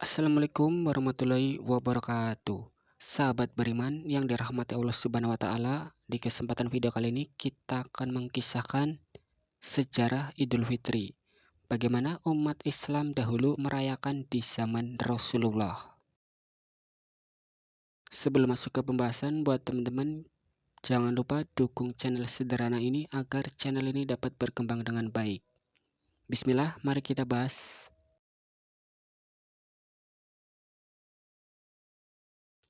Assalamualaikum warahmatullahi wabarakatuh. Sahabat beriman yang dirahmati Allah Subhanahu wa taala, di kesempatan video kali ini kita akan mengisahkan sejarah Idul Fitri. Bagaimana umat Islam dahulu merayakan di zaman Rasulullah. Sebelum masuk ke pembahasan, buat teman-teman jangan lupa dukung channel sederhana ini agar channel ini dapat berkembang dengan baik. Bismillah, mari kita bahas.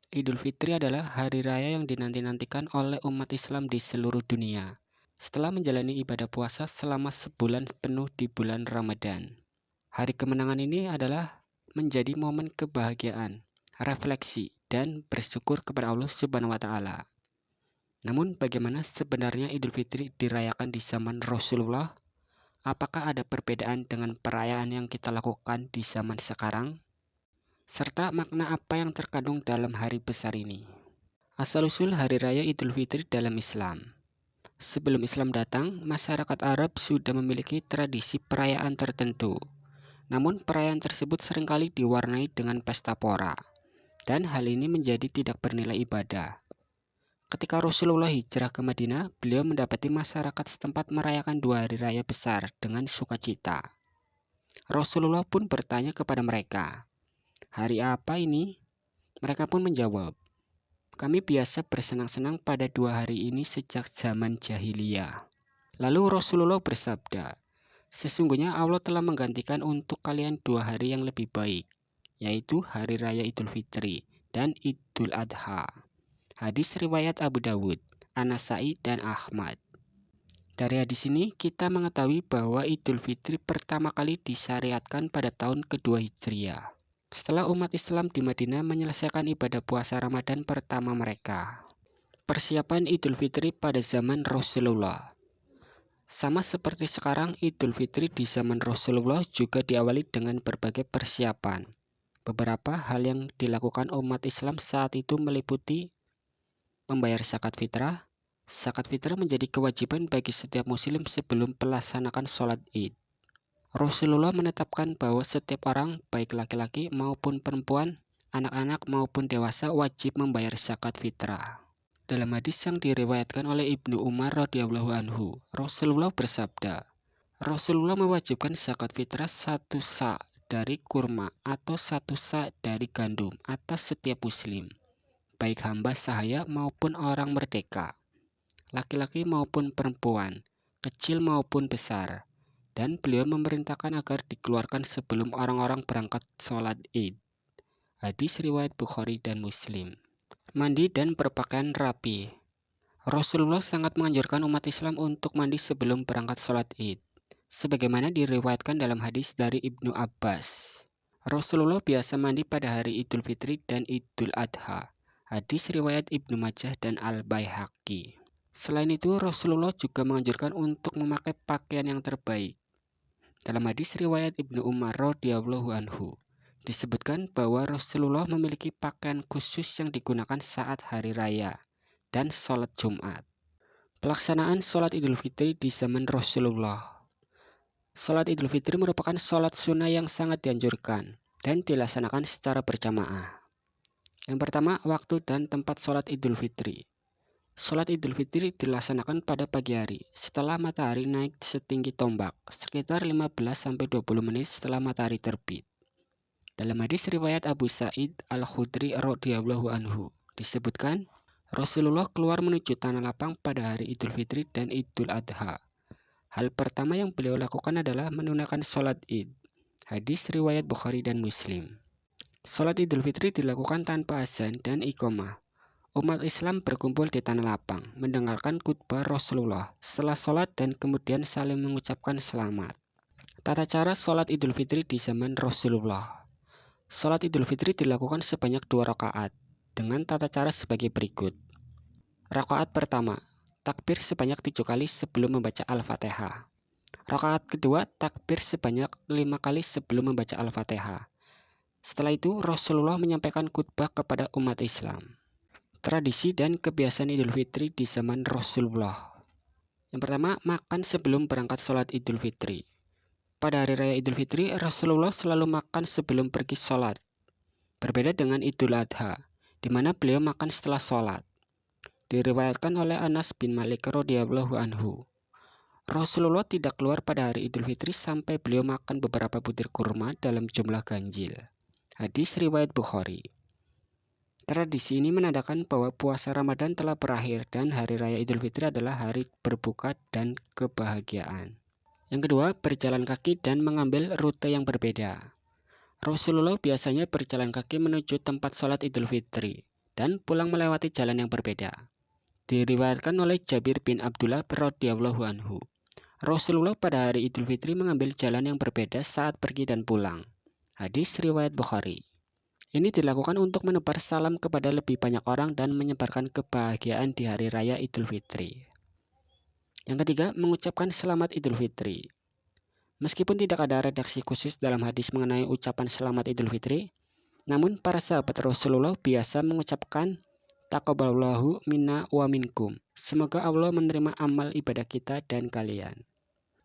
Idul Fitri adalah hari raya yang dinanti-nantikan oleh umat Islam di seluruh dunia. Setelah menjalani ibadah puasa selama sebulan penuh di bulan Ramadan. Hari kemenangan ini adalah menjadi momen kebahagiaan, refleksi, dan bersyukur kepada Allah Subhanahu wa taala. Namun bagaimana sebenarnya Idul Fitri dirayakan di zaman Rasulullah? Apakah ada perbedaan dengan perayaan yang kita lakukan di zaman sekarang? Serta makna apa yang terkandung dalam hari besar ini. Asal-usul Hari Raya Idul Fitri dalam Islam. Sebelum Islam datang, masyarakat Arab sudah memiliki tradisi perayaan tertentu. Namun perayaan tersebut seringkali diwarnai dengan pesta pora, dan hal ini menjadi tidak bernilai ibadah. Ketika Rasulullah hijrah ke Madinah, beliau mendapati masyarakat setempat merayakan dua hari raya besar dengan sukacita. Rasulullah pun bertanya kepada mereka, "Hari apa ini?" Mereka pun menjawab, "Kami biasa bersenang-senang pada dua hari ini sejak zaman jahiliyah." Lalu Rasulullah bersabda, "Sesungguhnya Allah telah menggantikan untuk kalian dua hari yang lebih baik, yaitu Hari Raya Idul Fitri dan Idul Adha." Hadis riwayat Abu Dawud, An-Nasai, dan Ahmad. Dari hadis ini kita mengetahui bahwa Idul Fitri pertama kali disyariatkan pada tahun kedua Hijriah, setelah umat Islam di Madinah menyelesaikan ibadah puasa Ramadan pertama mereka. Persiapan Idul Fitri pada zaman Rasulullah. Sama seperti sekarang, Idul Fitri di zaman Rasulullah juga diawali dengan berbagai persiapan. Beberapa hal yang dilakukan umat Islam saat itu meliputi membayar zakat fitrah. Zakat fitrah menjadi kewajiban bagi setiap muslim sebelum melaksanakan sholat Id. Rasulullah menetapkan bahwa setiap orang, baik laki-laki maupun perempuan, anak-anak maupun dewasa, wajib membayar zakat fitrah. Dalam hadis yang diriwayatkan oleh Ibnu Umar radhiyallahu anhu, Rasulullah bersabda, Rasulullah mewajibkan zakat fitrah 1 sa' dari kurma atau 1 sa' dari gandum atas setiap muslim, baik hamba sahaya maupun orang merdeka, laki-laki maupun perempuan, kecil maupun besar. Dan beliau memerintahkan agar dikeluarkan sebelum orang-orang berangkat sholat Id. Hadis riwayat Bukhari dan Muslim. Mandi dan berpakaian rapi. Rasulullah sangat menganjurkan umat Islam untuk mandi sebelum berangkat sholat Id, sebagaimana diriwayatkan dalam hadis dari Ibnu Abbas. Rasulullah biasa mandi pada hari Idul Fitri dan Idul Adha. Hadis riwayat Ibnu Majah dan Al-Baihaqi. Selain itu, Rasulullah juga menganjurkan untuk memakai pakaian yang terbaik. Dalam hadis riwayat Ibnu Umar radhiyallahu anhu, disebutkan bahwa Rasulullah memiliki pakaian khusus yang digunakan saat hari raya dan sholat Jumat. Pelaksanaan sholat Idul Fitri di zaman Rasulullah. Sholat Idul Fitri merupakan sholat sunnah yang sangat dianjurkan dan dilaksanakan secara berjamaah. Yang pertama, waktu dan tempat sholat Idul Fitri. Sholat Idul Fitri dilaksanakan pada pagi hari, setelah matahari naik setinggi tombak, sekitar 15-20 menit setelah matahari terbit. Dalam hadis riwayat Abu Sa'id Al-Khudri radhiyallahu anhu, disebutkan, Rasulullah keluar menuju tanah lapang pada hari Idul Fitri dan Idul Adha. Hal pertama yang beliau lakukan adalah menunaikan sholat Id. Hadis riwayat Bukhari dan Muslim. Sholat Idul Fitri dilakukan tanpa azan dan iqamah. Umat Islam berkumpul di tanah lapang, mendengarkan khutbah Rasulullah setelah sholat dan kemudian saling mengucapkan selamat. Tata cara sholat Idul Fitri di zaman Rasulullah. Sholat Idul Fitri dilakukan sebanyak 2 rakaat, dengan tata cara sebagai berikut. Rakaat pertama, takbir sebanyak 7 kali sebelum membaca Al-Fatihah. Rakaat kedua, takbir sebanyak 5 kali sebelum membaca Al-Fatihah. Setelah itu, Rasulullah menyampaikan khutbah kepada umat Islam. Tradisi dan kebiasaan Idul Fitri di zaman Rasulullah. Yang pertama, makan sebelum berangkat sholat Idul Fitri. Pada hari raya Idul Fitri, Rasulullah selalu makan sebelum pergi sholat. Berbeda dengan Idul Adha, di mana beliau makan setelah sholat. Diriwayatkan oleh Anas bin Malik radhiyallahu anhu, Rasulullah tidak keluar pada hari Idul Fitri sampai beliau makan beberapa butir kurma dalam jumlah ganjil. Hadis riwayat Bukhari. Tradisi ini menandakan bahwa puasa Ramadan telah berakhir dan hari raya Idul Fitri adalah hari berbuka dan kebahagiaan. Yang kedua, berjalan kaki dan mengambil rute yang berbeda. Rasulullah biasanya berjalan kaki menuju tempat sholat Idul Fitri dan pulang melewati jalan yang berbeda. Diriwayatkan oleh Jabir bin Abdullah radhiyallahu anhu, Rasulullah pada hari Idul Fitri mengambil jalan yang berbeda saat pergi dan pulang. Hadis riwayat Bukhari. Ini dilakukan untuk menebar salam kepada lebih banyak orang dan menyebarkan kebahagiaan di hari raya Idul Fitri. Yang ketiga, mengucapkan selamat Idul Fitri. Meskipun tidak ada redaksi khusus dalam hadis mengenai ucapan selamat Idul Fitri, namun para sahabat Rasulullah biasa mengucapkan taqabbalallahu minna wa minkum. Semoga Allah menerima amal ibadah kita dan kalian.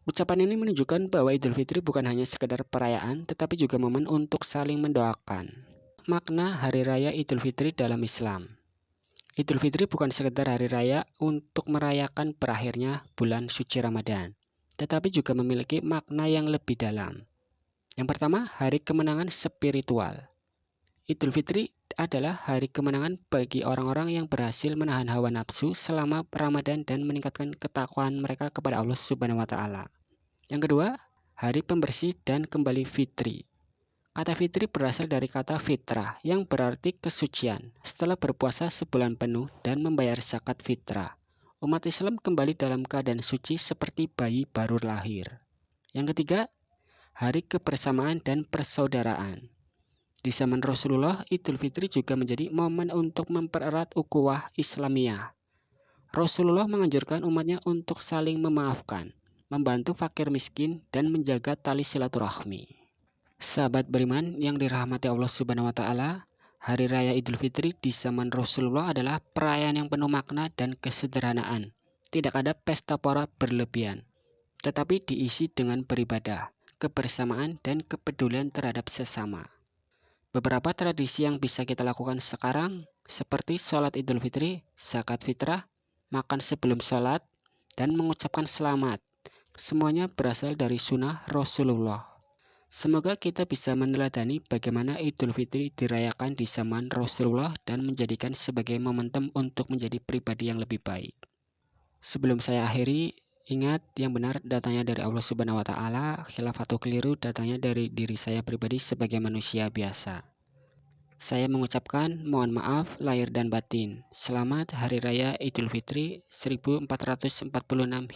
Ucapan ini menunjukkan bahwa Idul Fitri bukan hanya sekedar perayaan, tetapi juga momen untuk saling mendoakan. Makna Hari Raya Idul Fitri dalam Islam. Idul Fitri bukan sekedar hari raya untuk merayakan berakhirnya bulan suci Ramadan, tetapi juga memiliki makna yang lebih dalam. Yang pertama, hari kemenangan spiritual. Idul Fitri adalah hari kemenangan bagi orang-orang yang berhasil menahan hawa nafsu selama Ramadan dan meningkatkan ketakwaan mereka kepada Allah Subhanahu wa Ta'ala. Yang kedua, hari pembersih dan kembali fitri. Kata fitri berasal dari kata fitrah yang berarti kesucian. Setelah berpuasa sebulan penuh dan membayar zakat fitrah, umat Islam kembali dalam keadaan suci seperti bayi baru lahir. Yang ketiga, hari kebersamaan dan persaudaraan. Di zaman Rasulullah, Idul Fitri juga menjadi momen untuk mempererat ukhuwah Islamiyah. Rasulullah menganjurkan umatnya untuk saling memaafkan, membantu fakir miskin, dan menjaga tali silaturahmi. Sahabat beriman yang dirahmati Allah Subhanahu wa Ta'ala, Hari Raya Idul Fitri di zaman Rasulullah adalah perayaan yang penuh makna dan kesederhanaan. Tidak ada pesta pora berlebihan, tetapi diisi dengan beribadah, kebersamaan, dan kepedulian terhadap sesama. Beberapa tradisi yang bisa kita lakukan sekarang seperti sholat Idul Fitri, zakat fitrah, makan sebelum sholat, dan mengucapkan selamat. Semuanya berasal dari sunnah Rasulullah. Semoga kita bisa meneladani bagaimana Idul Fitri dirayakan di zaman Rasulullah dan menjadikan sebagai momentum untuk menjadi pribadi yang lebih baik. Sebelum saya akhiri, ingat yang benar datangnya dari Allah Subhanahu wa Ta'ala, khilaf atau keliru datangnya dari diri saya pribadi sebagai manusia biasa. Saya mengucapkan mohon maaf lahir dan batin. Selamat Hari Raya Idul Fitri 1446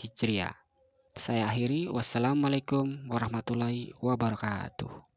Hijriah. Saya akhiri, wassalamualaikum warahmatullahi wabarakatuh.